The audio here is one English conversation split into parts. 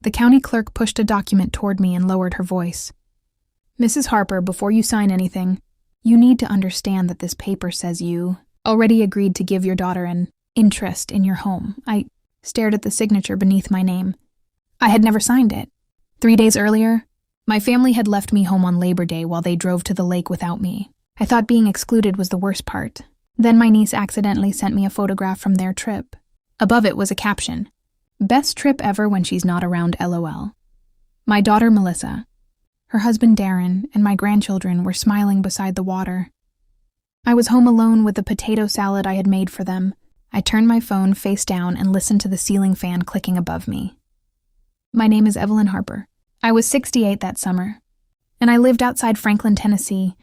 The county clerk pushed a document toward me and lowered her voice. "Mrs. Harper, before you sign anything, you need to understand that this paper says you already agreed to give your daughter an interest in your home." I stared at the signature beneath my name. I had never signed it. 3 days earlier, my family had left me home on Labor Day while they drove to the lake without me. I thought being excluded was the worst part. Then my niece accidentally sent me a photograph from their trip. Above it was a caption, "Best trip ever when she's not around, LOL." My daughter Melissa, her husband Darren, and my grandchildren were smiling beside the water. I was home alone with the potato salad I had made for them. I turned my phone face down and listened to the ceiling fan clicking above me. My name is Evelyn Harper. I was 68 that summer, and I lived outside Franklin, Tennessee,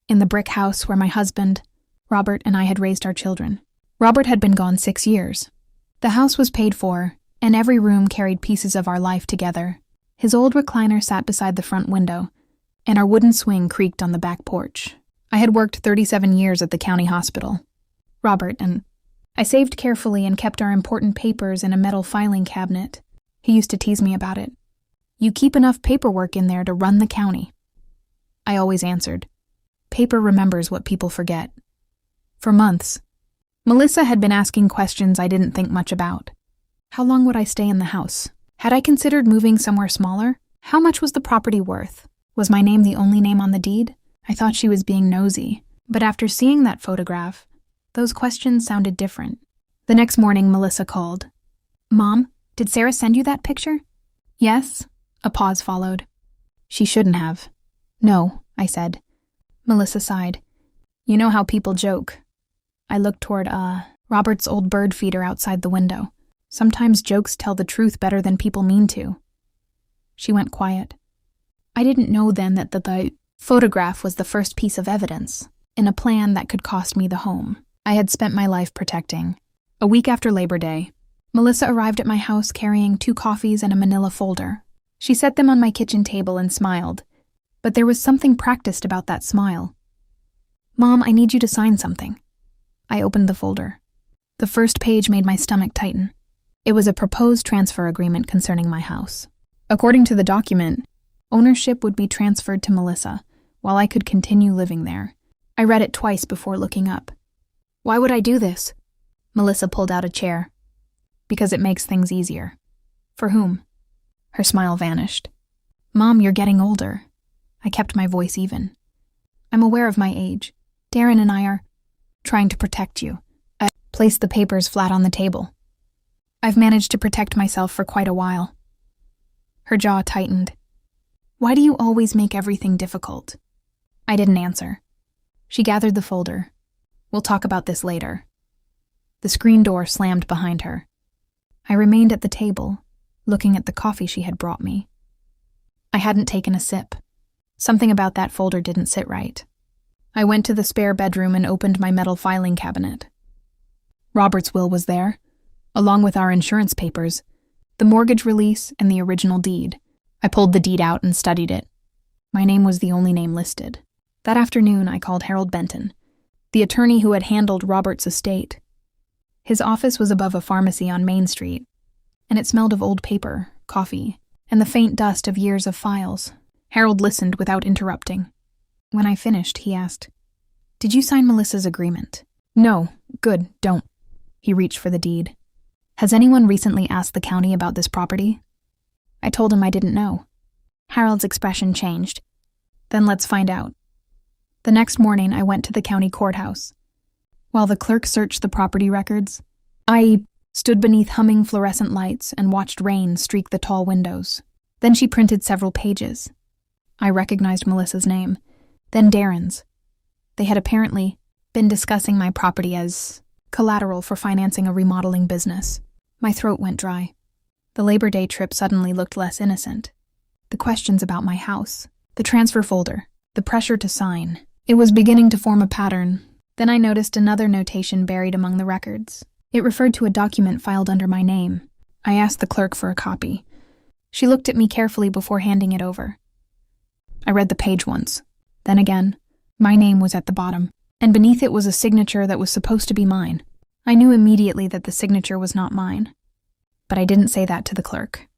in the brick house where my husband, Robert, and I had raised our children. Robert had been gone 6 years. The house was paid for, and every room carried pieces of our life together. His old recliner sat beside the front window, and our wooden swing creaked on the back porch. I had worked 37 years at the county hospital. Robert and I saved carefully and kept our important papers in a metal filing cabinet. He used to tease me about it. "You keep enough paperwork in there to run the county." I always answered, "Paper remembers what people forget." For months, Melissa had been asking questions I didn't think much about. How long would I stay in the house? Had I considered moving somewhere smaller? How much was the property worth? Was my name the only name on the deed? I thought she was being nosy, but after seeing that photograph, those questions sounded different. The next morning, Melissa called. "Mom, did Sarah send you that picture?" "Yes." A pause followed. "She shouldn't have." "No," I said. Melissa sighed. "You know how people joke." I looked toward, Robert's old bird feeder outside the window. Sometimes jokes tell the truth better than people mean to. She went quiet. I didn't know then that the photograph was the first piece of evidence in a plan that could cost me the home I had spent my life protecting. A week after Labor Day, Melissa arrived at my house carrying 2 coffees and a manila folder. She set them on my kitchen table and smiled, but there was something practiced about that smile. "Mom, I need you to sign something." I opened the folder. The first page made my stomach tighten. It was a proposed transfer agreement concerning my house. According to the document, ownership would be transferred to Melissa, while I could continue living there. I read it twice before looking up. "Why would I do this?" Melissa pulled out a chair. "Because it makes things easier." "For whom?" Her smile vanished. "Mom, you're getting older." I kept my voice even. "I'm aware of my age. Darren and I are trying to protect you." I placed the papers flat on the table. "I've managed to protect myself for quite a while." Her jaw tightened. "Why do you always make everything difficult?" I didn't answer. She gathered the folder. "We'll talk about this later." The screen door slammed behind her. I remained at the table, looking at the coffee she had brought me. I hadn't taken a sip. Something about that folder didn't sit right. I went to the spare bedroom and opened my metal filing cabinet. Robert's will was there, along with our insurance papers, the mortgage release, and the original deed. I pulled the deed out and studied it. My name was the only name listed. That afternoon, I called Harold Benton, the attorney who had handled Robert's estate. His office was above a pharmacy on Main Street, and it smelled of old paper, coffee, and the faint dust of years of files. Harold listened without interrupting. When I finished, he asked, "Did you sign Melissa's agreement?" "No. Good, don't." He reached for the deed. "Has anyone recently asked the county about this property?" I told him I didn't know. Harold's expression changed. "Then let's find out." The next morning, I went to the county courthouse. While the clerk searched the property records, I stood beneath humming fluorescent lights and watched rain streak the tall windows. Then she printed several pages. I recognized Melissa's name, then Darren's. They had apparently been discussing my property as collateral for financing a remodeling business. My throat went dry. The Labor Day trip suddenly looked less innocent. The questions about my house, the transfer folder, the pressure to sign. It was beginning to form a pattern. Then I noticed another notation buried among the records. It referred to a document filed under my name. I asked the clerk for a copy. She looked at me carefully before handing it over. I read the page once. Then again, my name was at the bottom, and beneath it was a signature that was supposed to be mine. I knew immediately that the signature was not mine, but I didn't say that to the clerk.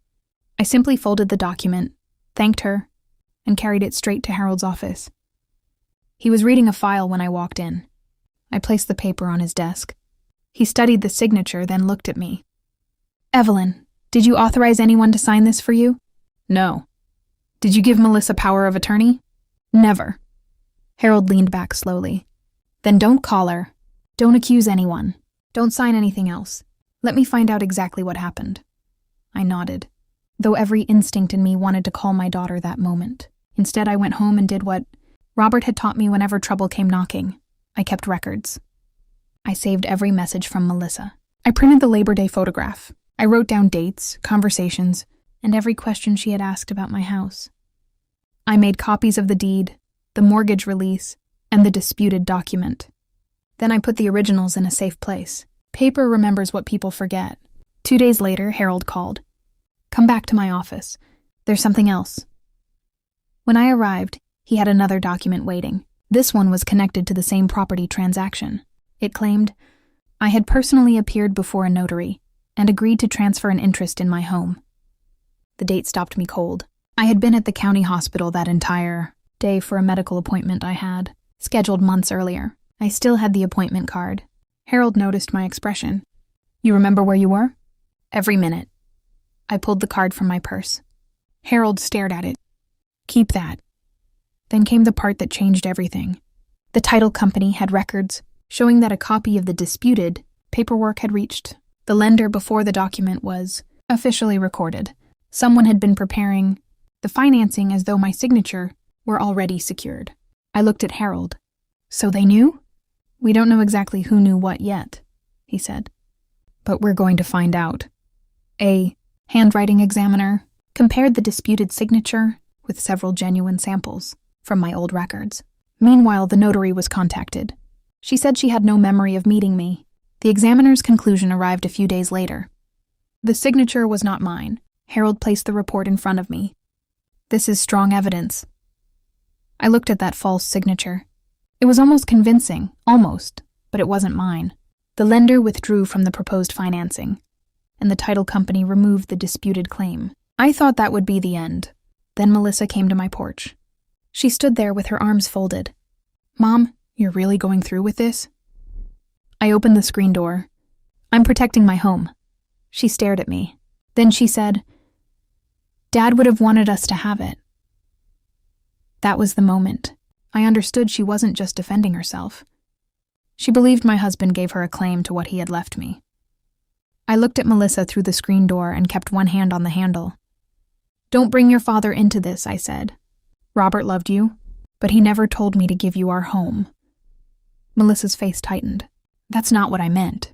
I simply folded the document, thanked her, and carried it straight to Harold's office. He was reading a file when I walked in. I placed the paper on his desk. He studied the signature, then looked at me. "Evelyn, did you authorize anyone to sign this for you?" "No." "Did you give Melissa power of attorney?" "Never." Harold leaned back slowly. "Then don't call her. Don't accuse anyone. Don't sign anything else. Let me find out exactly what happened." I nodded, though every instinct in me wanted to call my daughter that moment. Instead, I went home and did what Robert had taught me whenever trouble came knocking. I kept records. I saved every message from Melissa. I printed the Labor Day photograph. I wrote down dates, conversations, and every question she had asked about my house. I made copies of the deed, the mortgage release, and the disputed document. Then I put the originals in a safe place. Paper remembers what people forget. 2 days later, Harold called. "Come back to my office. There's something else." When I arrived, he had another document waiting. This one was connected to the same property transaction. It claimed, I had personally appeared before a notary and agreed to transfer an interest in my home. The date stopped me cold. I had been at the county hospital that entire day for a medical appointment I had, scheduled months earlier. I still had the appointment card. Harold noticed my expression. "You remember where you were?" "Every minute." I pulled the card from my purse. Harold stared at it. "Keep that." Then came the part that changed everything. The title company had records showing that a copy of the disputed paperwork had reached the lender before the document was officially recorded. Someone had been preparing the financing as though my signature were already secured. I looked at Harold. "So they knew?" "We don't know exactly who knew what yet," he said. "But we're going to find out." A handwriting examiner compared the disputed signature with several genuine samples from my old records. Meanwhile, the notary was contacted. She said she had no memory of meeting me. The examiner's conclusion arrived a few days later. The signature was not mine. Harold placed the report in front of me. "This is strong evidence." I looked at that false signature. It was almost convincing, but it wasn't mine. The lender withdrew from the proposed financing, and the title company removed the disputed claim. I thought that would be the end. Then Melissa came to my porch. She stood there with her arms folded. "Mom, you're really going through with this?" I opened the screen door. "I'm protecting my home." She stared at me. Then she said, "Dad would have wanted us to have it." That was the moment. I understood she wasn't just defending herself. She believed my husband gave her a claim to what he had left me. I looked at Melissa through the screen door and kept one hand on the handle. "Don't bring your father into this," I said. "Robert loved you, but he never told me to give you our home." Melissa's face tightened. "That's not what I meant."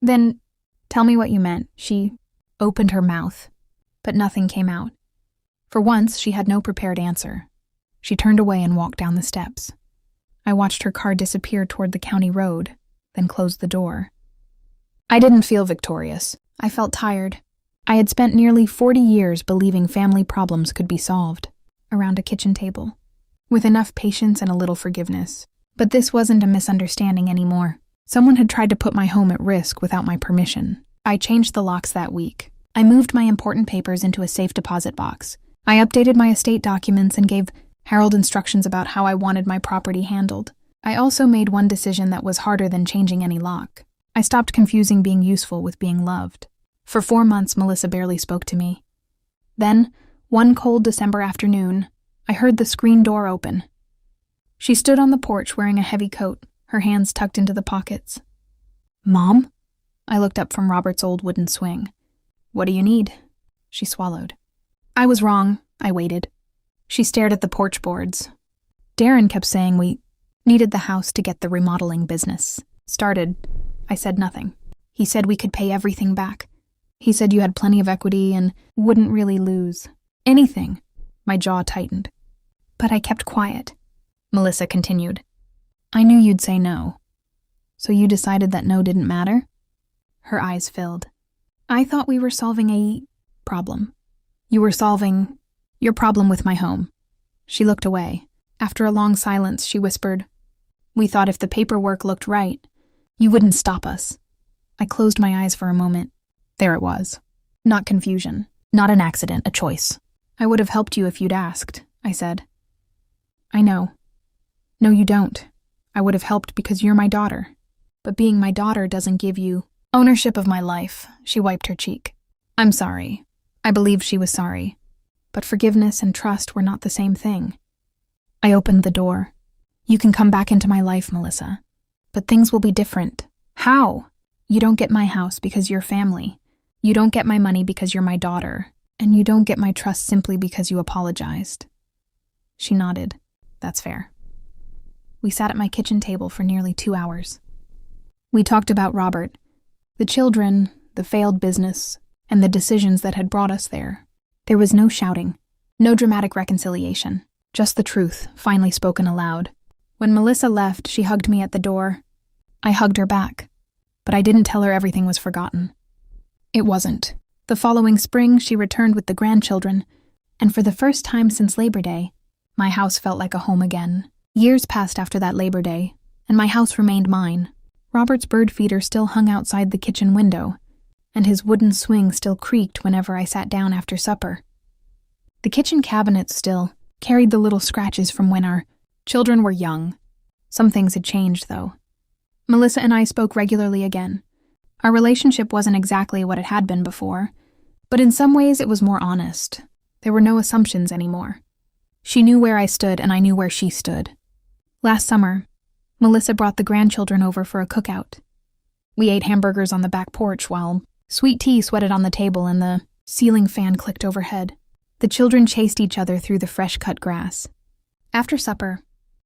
"Then tell me what you meant." She opened her mouth, but nothing came out. For once, she had no prepared answer. She turned away and walked down the steps. I watched her car disappear toward the county road, then closed the door. I didn't feel victorious. I felt tired. I had spent nearly 40 years believing family problems could be solved around a kitchen table, with enough patience and a little forgiveness. But this wasn't a misunderstanding anymore. Someone had tried to put my home at risk without my permission. I changed the locks that week. I moved my important papers into a safe deposit box. I updated my estate documents and gave Harold instructions about how I wanted my property handled. I also made one decision that was harder than changing any lock. I stopped confusing being useful with being loved. For 4 months, Melissa barely spoke to me. Then, one cold December afternoon, I heard the screen door open. She stood on the porch wearing a heavy coat, her hands tucked into the pockets. "Mom?" I looked up from Robert's old wooden swing. "What do you need?" She swallowed. I was wrong. I waited. She stared at the porch boards. Darren kept saying we needed the house to get the remodeling business started. I said nothing. He said we could pay everything back. He said you had plenty of equity and wouldn't really lose anything. My jaw tightened. But I kept quiet. Melissa continued. "I knew you'd say no. So you decided that no didn't matter?" Her eyes filled. "I thought we were solving a problem. You were solving your problem with my home." She looked away. After a long silence, she whispered, "We thought if the paperwork looked right, you wouldn't stop us." I closed my eyes for a moment. There it was. Not confusion. Not an accident, a choice. I would have helped you if you'd asked, I said. I know. No, you don't. I would have helped because you're my daughter. But being my daughter doesn't give you ownership of my life. She wiped her cheek. I'm sorry. I believed she was sorry. But forgiveness and trust were not the same thing. I opened the door. You can come back into my life, Melissa. But things will be different. How? You don't get my house because you're family. You don't get my money because you're my daughter. And you don't get my trust simply because you apologized. She nodded. That's fair. We sat at my kitchen table for nearly 2 hours. We talked about Robert, the children, the failed business, and the decisions that had brought us there. There was no shouting, no dramatic reconciliation, just the truth, finally spoken aloud. When Melissa left, she hugged me at the door. I hugged her back, but I didn't tell her everything was forgotten. It wasn't. The following spring, she returned with the grandchildren, and for the first time since Labor Day, my house felt like a home again. Years passed after that Labor Day, and my house remained mine. Robert's bird feeder still hung outside the kitchen window, and his wooden swing still creaked whenever I sat down after supper. The kitchen cabinets still carried the little scratches from when our children were young. Some things had changed, though. Melissa and I spoke regularly again. Our relationship wasn't exactly what it had been before, but in some ways it was more honest. There were no assumptions anymore. She knew where I stood, and I knew where she stood. Last summer, Melissa brought the grandchildren over for a cookout. We ate hamburgers on the back porch while sweet tea sweated on the table and the ceiling fan clicked overhead. The children chased each other through the fresh-cut grass. After supper,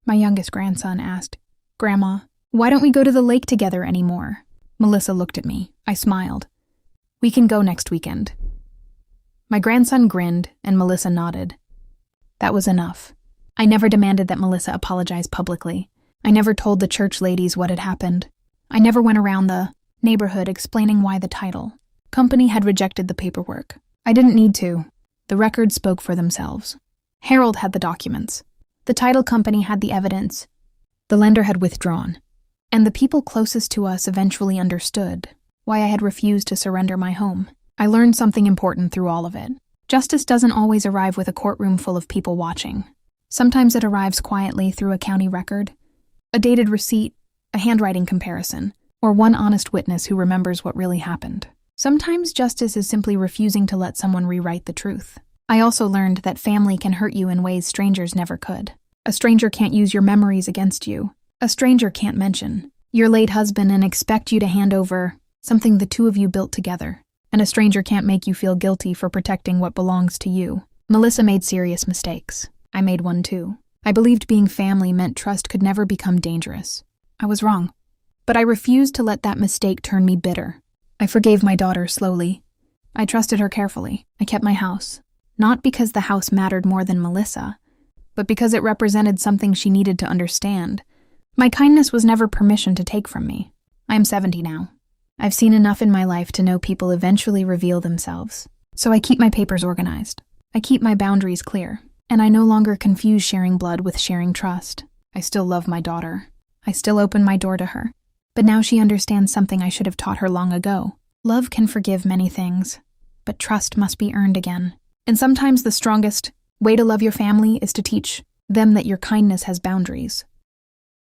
my youngest grandson asked, "Grandma, why don't we go to the lake together anymore?" Melissa looked at me. I smiled. "We can go next weekend." My grandson grinned, and Melissa nodded. That was enough. I never demanded that Melissa apologize publicly. I never told the church ladies what had happened. I never went around the neighborhood explaining why the title company had rejected the paperwork. I didn't need to. The records spoke for themselves. Harold had the documents. The title company had the evidence. The lender had withdrawn. And the people closest to us eventually understood why I had refused to surrender my home. I learned something important through all of it. Justice doesn't always arrive with a courtroom full of people watching. Sometimes it arrives quietly through a county record, a dated receipt, a handwriting comparison, or one honest witness who remembers what really happened. Sometimes justice is simply refusing to let someone rewrite the truth. I also learned that family can hurt you in ways strangers never could. A stranger can't use your memories against you. A stranger can't mention your late husband and expect you to hand over something the two of you built together. And a stranger can't make you feel guilty for protecting what belongs to you. Melissa made serious mistakes. I made one too. I believed being family meant trust could never become dangerous. I was wrong. But I refused to let that mistake turn me bitter. I forgave my daughter slowly. I trusted her carefully. I kept my house. Not because the house mattered more than Melissa, but because it represented something she needed to understand. My kindness was never permission to take from me. I am 70 now. I've seen enough in my life to know people eventually reveal themselves. So I keep my papers organized. I keep my boundaries clear. And I no longer confuse sharing blood with sharing trust. I still love my daughter. I still open my door to her. But now she understands something I should have taught her long ago. Love can forgive many things, but trust must be earned again. And sometimes the strongest way to love your family is to teach them that your kindness has boundaries.